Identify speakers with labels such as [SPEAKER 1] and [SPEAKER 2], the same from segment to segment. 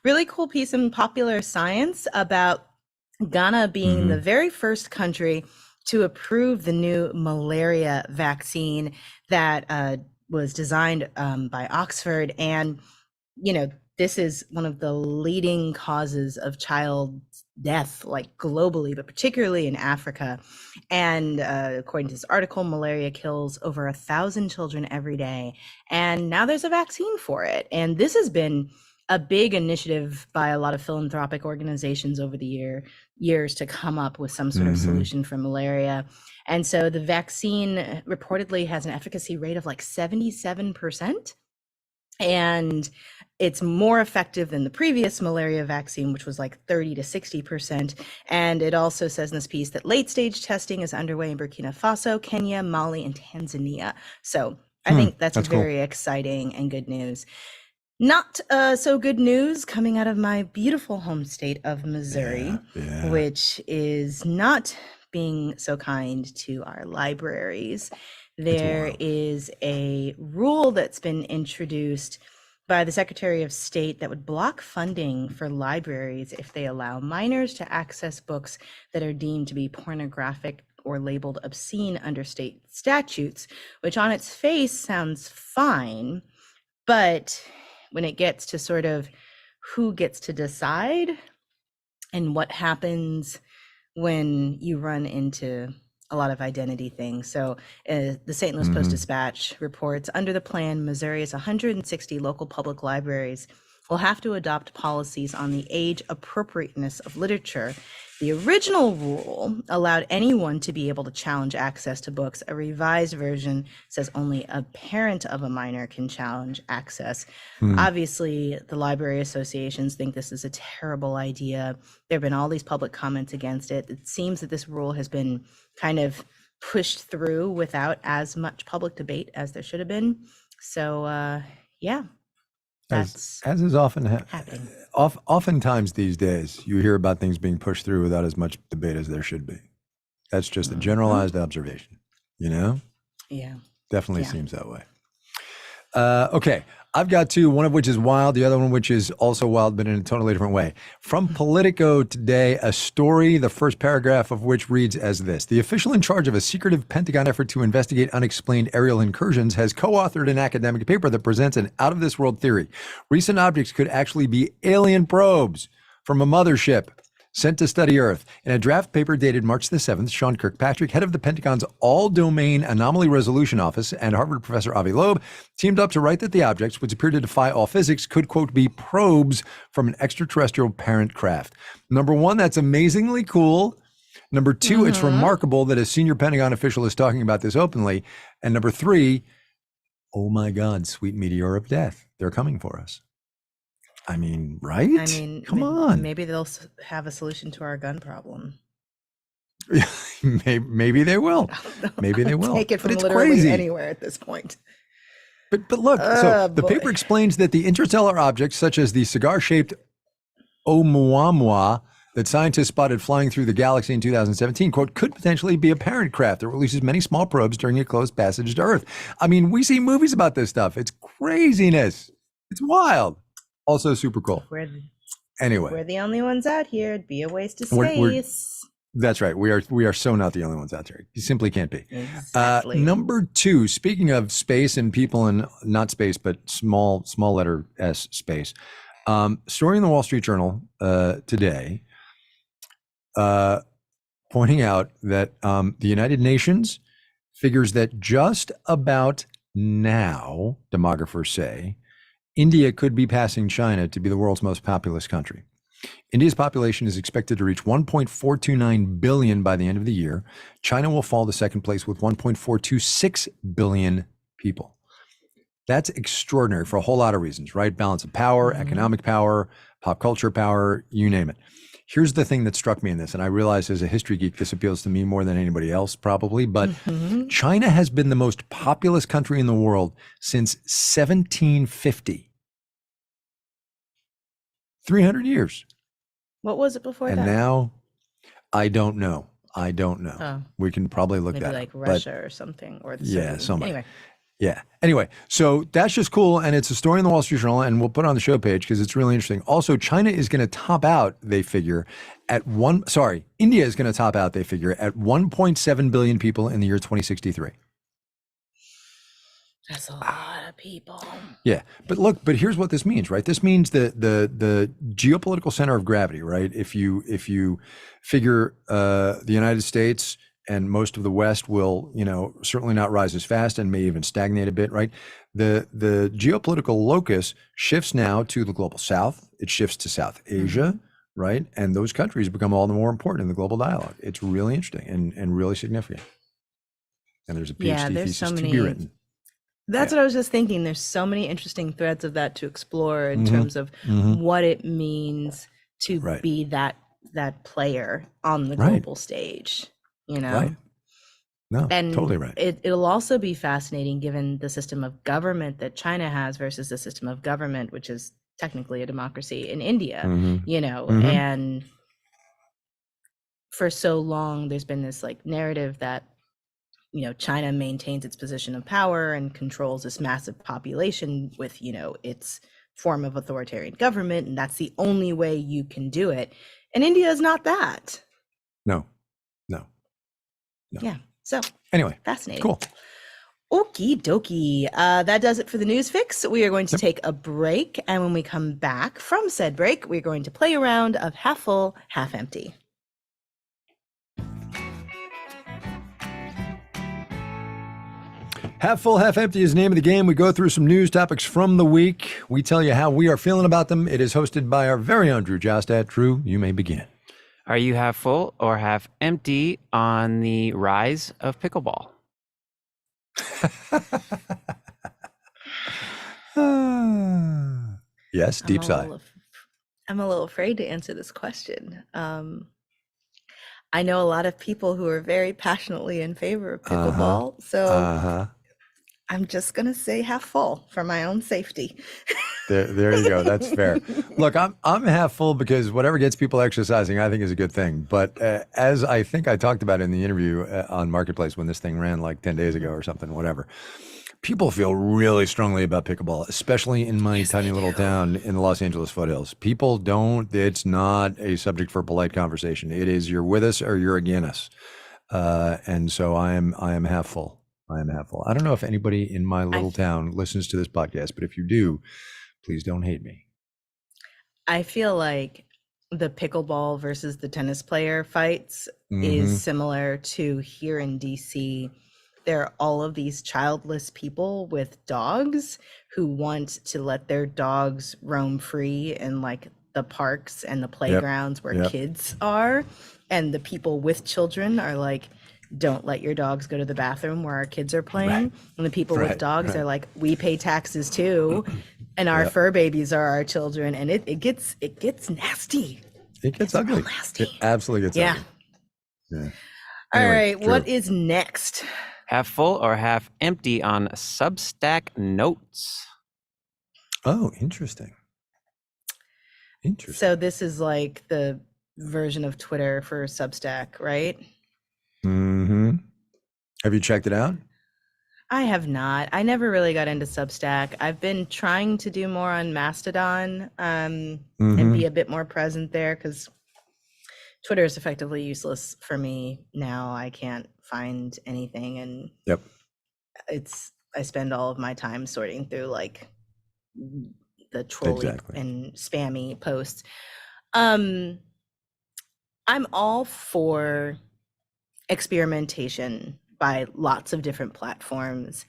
[SPEAKER 1] really cool piece in Popular Science about Ghana being the very first country to approve the new malaria vaccine that was designed by Oxford. And, this is one of the leading causes of child death, like globally, but particularly in Africa. And according to this article, malaria kills over 1,000 children every day. And now there's a vaccine for it. And this has been a big initiative by a lot of philanthropic organizations over the years to come up with some sort of solution for malaria. And so the vaccine reportedly has an efficacy rate of like 77%. And it's more effective than the previous malaria vaccine, which was like 30 to 60%. And it also says in this piece that late stage testing is underway in Burkina Faso, Kenya, Mali, and Tanzania. So I think that's very exciting and good news. Not so good news coming out of my beautiful home state of Missouri, which is not being so kind to our libraries. There is a rule that's been introduced by the Secretary of State that would block funding for libraries if they allow minors to access books that are deemed to be pornographic or labeled obscene under state statutes, which on its face sounds fine, but when it gets to sort of who gets to decide and what happens when you run into a lot of identity things. So the St. Louis Post-Dispatch reports, under the plan, Missouri's 160 local public libraries will have to adopt policies on the age appropriateness of literature. The original rule allowed anyone to be able to challenge access to books. A revised version says only a parent of a minor can challenge access. Obviously, the library associations think this is a terrible idea. There have been all these public comments against it. It seems that this rule has been kind of pushed through without as much public debate as there should have been. So, that's
[SPEAKER 2] as is often
[SPEAKER 1] happening.
[SPEAKER 2] Oftentimes these days, you hear about things being pushed through without as much debate as there should be. That's just a generalized observation,
[SPEAKER 1] Yeah.
[SPEAKER 2] Definitely seems that way. Okay, I've got two, one of which is wild, the other one which is also wild, but in a totally different way. From Politico today, a story, the first paragraph of which reads as this. The official in charge of a secretive Pentagon effort to investigate unexplained aerial incursions has co-authored an academic paper that presents an out-of-this-world theory. Recent objects could actually be alien probes from a mothership sent to study Earth. In a draft paper dated March the 7th, Sean Kirkpatrick, head of the Pentagon's All-Domain Anomaly Resolution Office, and Harvard professor Avi Loeb teamed up to write that the objects, which appear to defy all physics, could, quote, be probes from an extraterrestrial parent craft. Number one, that's amazingly cool. Number two, it's remarkable that a senior Pentagon official is talking about this openly. And number three, oh my God, sweet meteor of death. They're coming for us. I mean, right?
[SPEAKER 1] I mean,
[SPEAKER 2] come on.
[SPEAKER 1] Maybe they'll have a solution to our gun problem.
[SPEAKER 2] maybe they will. Maybe they will.
[SPEAKER 1] Take it from
[SPEAKER 2] but it's
[SPEAKER 1] literally
[SPEAKER 2] crazy.
[SPEAKER 1] Anywhere at this point.
[SPEAKER 2] But look, so the paper explains that the interstellar objects, such as the cigar-shaped Oumuamua that scientists spotted flying through the galaxy in 2017, quote, could potentially be a parent craft that releases many small probes during a close passage to Earth. I mean, we see movies about this stuff. It's craziness. It's wild. Also super cool. Anyway,
[SPEAKER 1] we're the only ones out here. It'd be a waste of space.
[SPEAKER 2] That's right. We are so not the only ones out there. You simply can't be.
[SPEAKER 1] Exactly.
[SPEAKER 2] Number two, speaking of space and people in not space, but small letter S space. Story in the Wall Street Journal today pointing out that the United Nations figures that just about now, demographers say, India could be passing China to be the world's most populous country. India's population is expected to reach 1.429 billion by the end of the year. China will fall to second place with 1.426 billion people. That's extraordinary for a whole lot of reasons, right? Balance of power, economic power, pop culture power, you name it. Here's the thing that struck me in this, and I realize as a history geek, this appeals to me more than anybody else probably, but China has been the most populous country in the world since 1750. 300 years.
[SPEAKER 1] What was it before that?
[SPEAKER 2] And now, I don't know. We can probably look
[SPEAKER 1] maybe
[SPEAKER 2] that
[SPEAKER 1] like
[SPEAKER 2] up.
[SPEAKER 1] Russia or something. Or the Soviet Union.
[SPEAKER 2] somebody.
[SPEAKER 1] Anyway.
[SPEAKER 2] Yeah. Anyway, so that's just cool. And it's a story in the Wall Street Journal, and we'll put it on the show page because it's really interesting. Also, China is going to top out, they figure, India is going to top out, they figure, at 1.7 billion people in the year 2063.
[SPEAKER 1] That's a lot of people.
[SPEAKER 2] Yeah. But here's what this means, right? This means that the geopolitical center of gravity, right? If you figure the United States and most of the West will, certainly not rise as fast and may even stagnate a bit, right? The geopolitical locus shifts now to the global South. It shifts to South Asia, right? And those countries become all the more important in the global dialogue. It's really interesting and really significant. And there's a PhD thesis to be written.
[SPEAKER 1] That's what I was just thinking. There's so many interesting threads of that to explore in terms of what it means to be that player on the global stage,
[SPEAKER 2] Right. No,
[SPEAKER 1] and
[SPEAKER 2] totally right.
[SPEAKER 1] It'll also be fascinating given the system of government that China has versus the system of government, which is technically a democracy in India, and for so long, there's been this narrative that China maintains its position of power and controls this massive population with, its form of authoritarian government. And that's the only way you can do it. And India is not that.
[SPEAKER 2] No.
[SPEAKER 1] Yeah. So
[SPEAKER 2] anyway,
[SPEAKER 1] fascinating.
[SPEAKER 2] Cool.
[SPEAKER 1] Okie dokie. That does it for the news fix. We are going to take a break. And when we come back from said break, we're going to play a round of half full, half empty.
[SPEAKER 2] Half full, half empty is the name of the game. We go through some news topics from the week. We tell you how we are feeling about them. It is hosted by our very own Drew Jostat. Drew, you may begin.
[SPEAKER 3] Are you half full or half empty on the rise of pickleball?
[SPEAKER 2] Yes, deep sigh.
[SPEAKER 1] I'm a little afraid to answer this question. I know a lot of people who are very passionately in favor of pickleball, so I'm just going to say half full for my own safety.
[SPEAKER 2] There you go. That's fair. Look, I'm half full because whatever gets people exercising, I think is a good thing. But as I think I talked about in the interview on Marketplace when this thing ran like 10 days ago or something, whatever, people feel really strongly about pickleball, especially in my tiny little town in the Los Angeles foothills. People don't, it's not a subject for polite conversation. It is you're with us or you're against us. And so I am half full. I am half full. I don't know if anybody in my little town listens to this podcast, but if you do, please don't hate me.
[SPEAKER 1] I feel like the pickleball versus the tennis player fights is similar to here in DC. There are all of these childless people with dogs who want to let their dogs roam free in the parks and the playgrounds where kids are. And the people with children are like, don't let your dogs go to the bathroom where our kids are playing. And the people with dogs are like, we pay taxes too. And our fur babies are our children. And it gets nasty.
[SPEAKER 2] It gets ugly.
[SPEAKER 1] Nasty.
[SPEAKER 2] It absolutely gets ugly. Yeah.
[SPEAKER 1] All right. Drew. What is next?
[SPEAKER 3] Half full or half empty on Substack notes?
[SPEAKER 2] Oh, interesting.
[SPEAKER 1] So this is like the version of Twitter for Substack, right?
[SPEAKER 2] Have you checked it out?
[SPEAKER 1] I have not. I never really got into Substack. I've been trying to do more on Mastodon and be a bit more present there because Twitter is effectively useless for me now. I can't find anything, and I spend all of my time sorting through the trolly and spammy posts. I'm all for experimentation by lots of different platforms.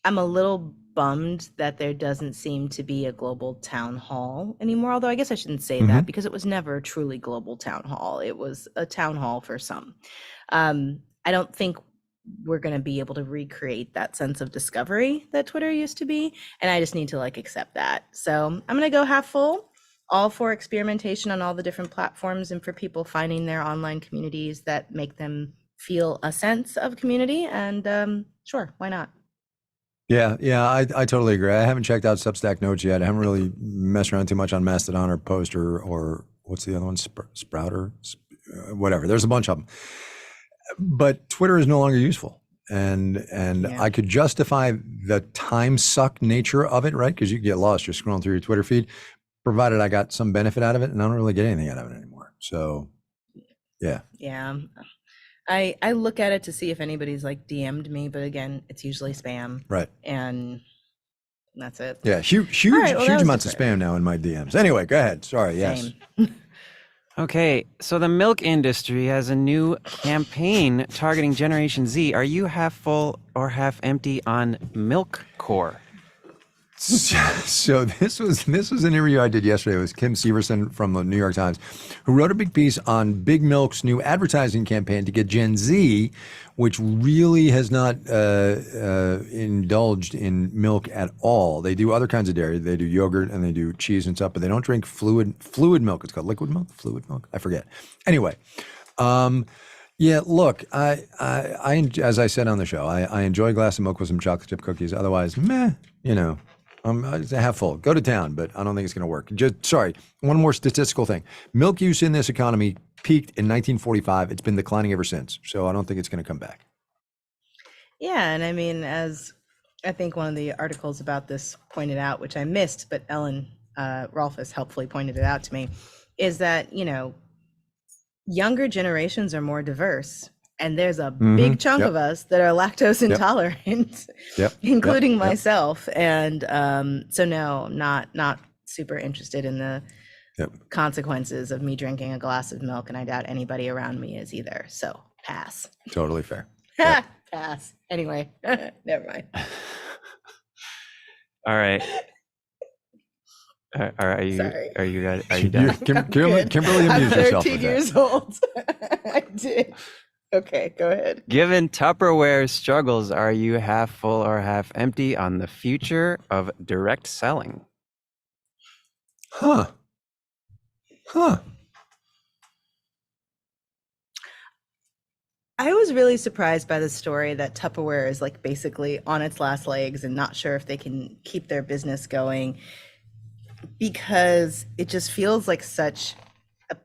[SPEAKER 1] I'm a little bummed that there doesn't seem to be a global town hall anymore, although I guess I shouldn't say that because it was never a truly global town hall. It was a town hall for some. I don't think we're going to be able to recreate that sense of discovery that Twitter used to be, and I just need to accept that. So I'm going to go half full, all for experimentation on all the different platforms and for people finding their online communities that make them feel a sense of community, and sure, why not?
[SPEAKER 2] Yeah, I totally agree. I haven't checked out Substack notes yet. I haven't really messed around too much on Mastodon or Post or what's the other one? Sprouter, whatever. There's a bunch of them. But Twitter is no longer useful. and
[SPEAKER 1] Yeah.
[SPEAKER 2] I could justify the time suck nature of it, right? Because you get lost, you're scrolling through your Twitter feed, provided I got some benefit out of it, and I don't really get anything out of it anymore. So, yeah.
[SPEAKER 1] Yeah. I look at it to see if anybody's like DM'd me, but again, it's usually spam.
[SPEAKER 2] Right.
[SPEAKER 1] And that's it.
[SPEAKER 2] Yeah, huge
[SPEAKER 1] right, well, that was
[SPEAKER 2] amounts of
[SPEAKER 1] different.
[SPEAKER 2] spam now in my DMs. Anyway, go ahead. Sorry, yes.
[SPEAKER 1] Same.
[SPEAKER 3] Okay, so the milk industry has a new campaign targeting Generation Z. Are you half full or half empty on milk core?
[SPEAKER 2] So this was an interview I did yesterday. It was Kim Severson from the New York Times, who wrote a big piece on Big Milk's new advertising campaign to get Gen Z, which really has not indulged in milk at all. They do other kinds of dairy. They do yogurt and they do cheese and stuff, but they don't drink fluid milk. It's called liquid milk, fluid milk. I forget. Anyway. Yeah, look, I as I said on the show, I enjoy a glass of milk with some chocolate chip cookies. Otherwise, meh, it's a half full. Go to town, but I don't think it's going to work. Sorry, one more statistical thing. Milk use in this economy peaked in 1945. It's been declining ever since. So I don't think it's going to come back.
[SPEAKER 1] Yeah, and I mean, as I think one of the articles about this pointed out, which I missed, but Ellen Rolfes helpfully pointed it out to me, is that, younger generations are more diverse. And there's a big chunk of us that are lactose intolerant, including myself. And so no, not super interested in the consequences of me drinking a glass of milk, and I doubt anybody around me is either. So pass.
[SPEAKER 2] Totally fair.
[SPEAKER 1] Pass. Anyway, never mind.
[SPEAKER 3] All right. Are you
[SPEAKER 1] Sorry.
[SPEAKER 3] Are you guys? Are you done?
[SPEAKER 2] Kimberly
[SPEAKER 1] I'm
[SPEAKER 2] amused herself
[SPEAKER 1] 13
[SPEAKER 2] with
[SPEAKER 1] years old. I did. Okay, go ahead.
[SPEAKER 3] Given Tupperware's struggles, are you half full or half empty on the future of direct selling?
[SPEAKER 2] Huh.
[SPEAKER 1] I was really surprised by the story that Tupperware is like basically on its last legs and not sure if they can keep their business going, because it just feels like such a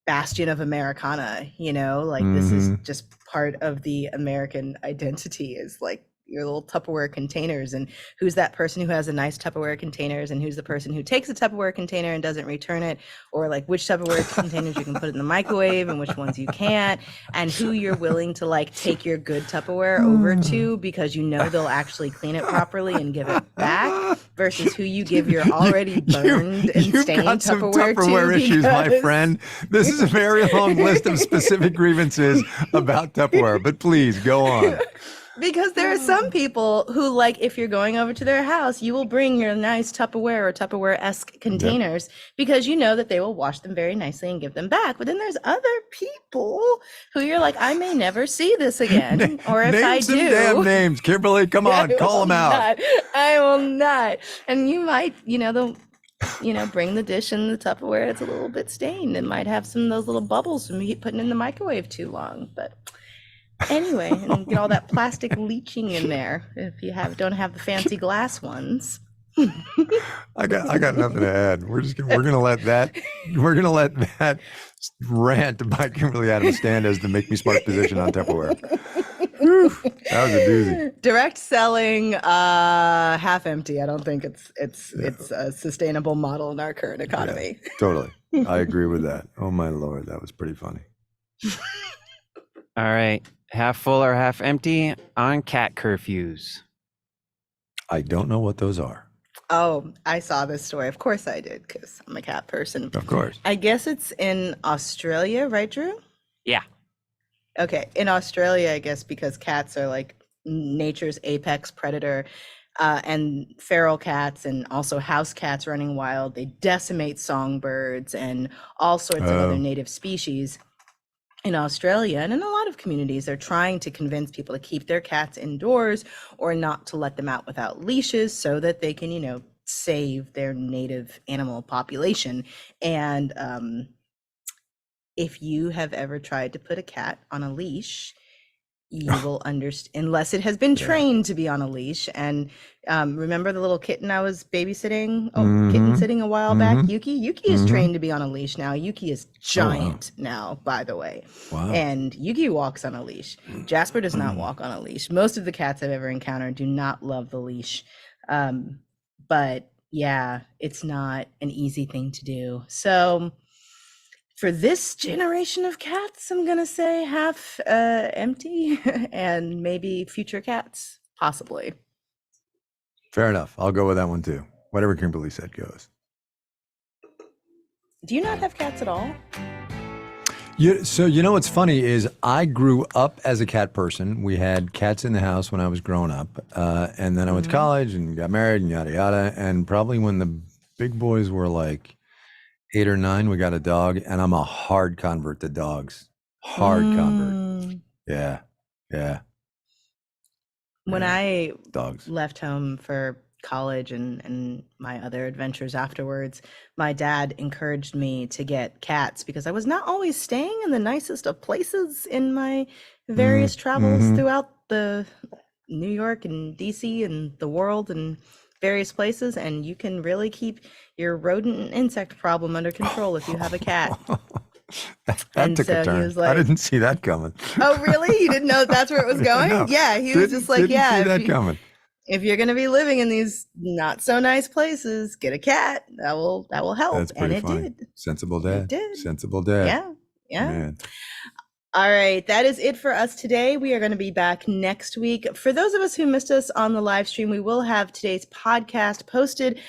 [SPEAKER 1] bastion of Americana, this is just part of the American identity, is like your little Tupperware containers, and who's that person who has a nice Tupperware containers, and who's the person who takes a Tupperware container and doesn't return it, or like which Tupperware containers you can put in the microwave and which ones you can't, and who you're willing to like take your good Tupperware over to because they'll actually clean it properly and give it back, versus who you give your already burned and stained
[SPEAKER 2] got some
[SPEAKER 1] Tupperware to
[SPEAKER 2] issues, my
[SPEAKER 1] because-
[SPEAKER 2] friend. This is a very long list of specific grievances about Tupperware, but please go on.
[SPEAKER 1] Because there are some people who, like, if you're going over to their house, you will bring your nice Tupperware or Tupperware-esque containers because you know that they will wash them very nicely and give them back. But then there's other people who you're like, I may never see this again. Or if
[SPEAKER 2] Name
[SPEAKER 1] I
[SPEAKER 2] some
[SPEAKER 1] do.
[SPEAKER 2] damn names. Kimberly, come on, call them out.
[SPEAKER 1] I will not. And you might, they'll, bring the dish in the Tupperware. It's a little bit stained. It might have some of those little bubbles from you putting in the microwave too long. But anyway, and get all that plastic leaching in there if you don't have the fancy glass ones.
[SPEAKER 2] I got nothing to add. We're gonna let that rant by Kimberly Adams stand as the make me smart position on Tupperware. Whew, that was a doozy.
[SPEAKER 1] Direct selling, half empty. I don't think it's a sustainable model in our current economy.
[SPEAKER 2] Yeah, totally. I agree with that. Oh my Lord, that was pretty funny.
[SPEAKER 3] All right. Half full or half empty on cat curfews?
[SPEAKER 2] I don't know what those are.
[SPEAKER 1] Oh, I saw this story. Of course I did, because I'm a cat person.
[SPEAKER 2] Of course.
[SPEAKER 1] I guess it's in Australia, right, Drew?
[SPEAKER 3] Yeah.
[SPEAKER 1] Okay. In Australia, I guess, because cats are like nature's apex predator, and feral cats and also house cats running wild, they decimate songbirds and all sorts of other native species. In Australia and in a lot of communities, they're trying to convince people to keep their cats indoors or not to let them out without leashes so that they can, save their native animal population. And if you have ever tried to put a cat on a leash, you will understand, unless it has been trained to be on a leash. And remember the little kitten I was babysitting, kitten sitting a while back, Yuki? Yuki is trained to be on a leash now. Yuki is giant now, by the way.
[SPEAKER 2] Wow.
[SPEAKER 1] And Yuki walks on a leash. Jasper does not walk on a leash. Most of the cats I've ever encountered do not love the leash. But yeah, it's not an easy thing to do. So for this generation of cats, I'm going to say half empty, and maybe future cats, possibly.
[SPEAKER 2] Fair enough. I'll go with that one too. Whatever Kimberly said goes.
[SPEAKER 1] Do you not have cats at all?
[SPEAKER 2] So you know what's funny is I grew up as a cat person. We had cats in the house when I was growing up. And then I went to college and got married and yada, yada. And probably when the big boys were like 8 or 9, we got a dog, and I'm a hard convert to dogs. Hard convert. Yeah.
[SPEAKER 1] When I
[SPEAKER 2] dogs
[SPEAKER 1] left home for college and my other adventures afterwards, my dad encouraged me to get cats because I was not always staying in the nicest of places in my various travels throughout the New York and DC and the world and various places, and you can really keep your rodent and insect problem under control if you have a cat.
[SPEAKER 2] that took a turn. I didn't see that coming.
[SPEAKER 1] Oh, really? You didn't know that's where it was going?
[SPEAKER 2] No,
[SPEAKER 1] yeah, he was just like,
[SPEAKER 2] didn't see that coming.
[SPEAKER 1] If you're going to be living in these not so nice places, get a cat. That will help.
[SPEAKER 2] That's pretty
[SPEAKER 1] and
[SPEAKER 2] funny.
[SPEAKER 1] It did.
[SPEAKER 2] Sensible dad.
[SPEAKER 1] It did.
[SPEAKER 2] Sensible dad.
[SPEAKER 1] Yeah.
[SPEAKER 2] Man.
[SPEAKER 1] All right, that is it for us today. We are going to be back next week. For those of us who missed us on the live stream, we will have today's podcast posted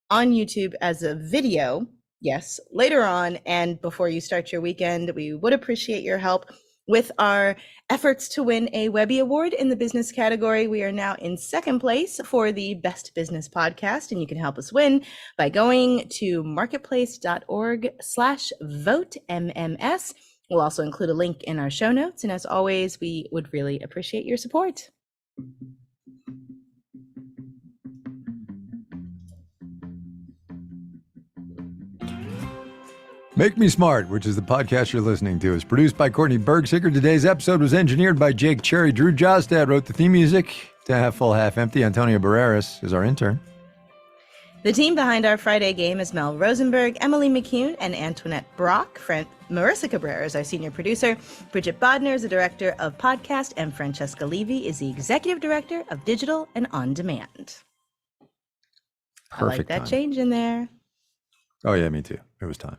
[SPEAKER 1] on YouTube as a video. Yes, later on. And before you start your weekend, we would appreciate your help with our efforts to win a Webby Award in the business category. We are now in second place for the best business podcast, and you can help us win by going to marketplace.org/votemms. We'll also include a link in our show notes. And as always, we would really appreciate your support.
[SPEAKER 2] Make Me Smart, which is the podcast you're listening to, is produced by Courtney Bergsicker. Today's episode was engineered by Jake Cherry. Drew Jostad wrote the theme music. To Half Full, Half Empty, Antonio Barreras is our intern.
[SPEAKER 1] The team behind our Friday game is Mel Rosenberg, Emily McCune, and Antoinette Brock. Marissa Cabrera is our senior producer. Bridget Bodner is the director of podcast, and Francesca Levy is the executive director of digital and on demand.
[SPEAKER 2] Perfect.
[SPEAKER 1] I like that change in there.
[SPEAKER 2] Oh, yeah, me too. It was time.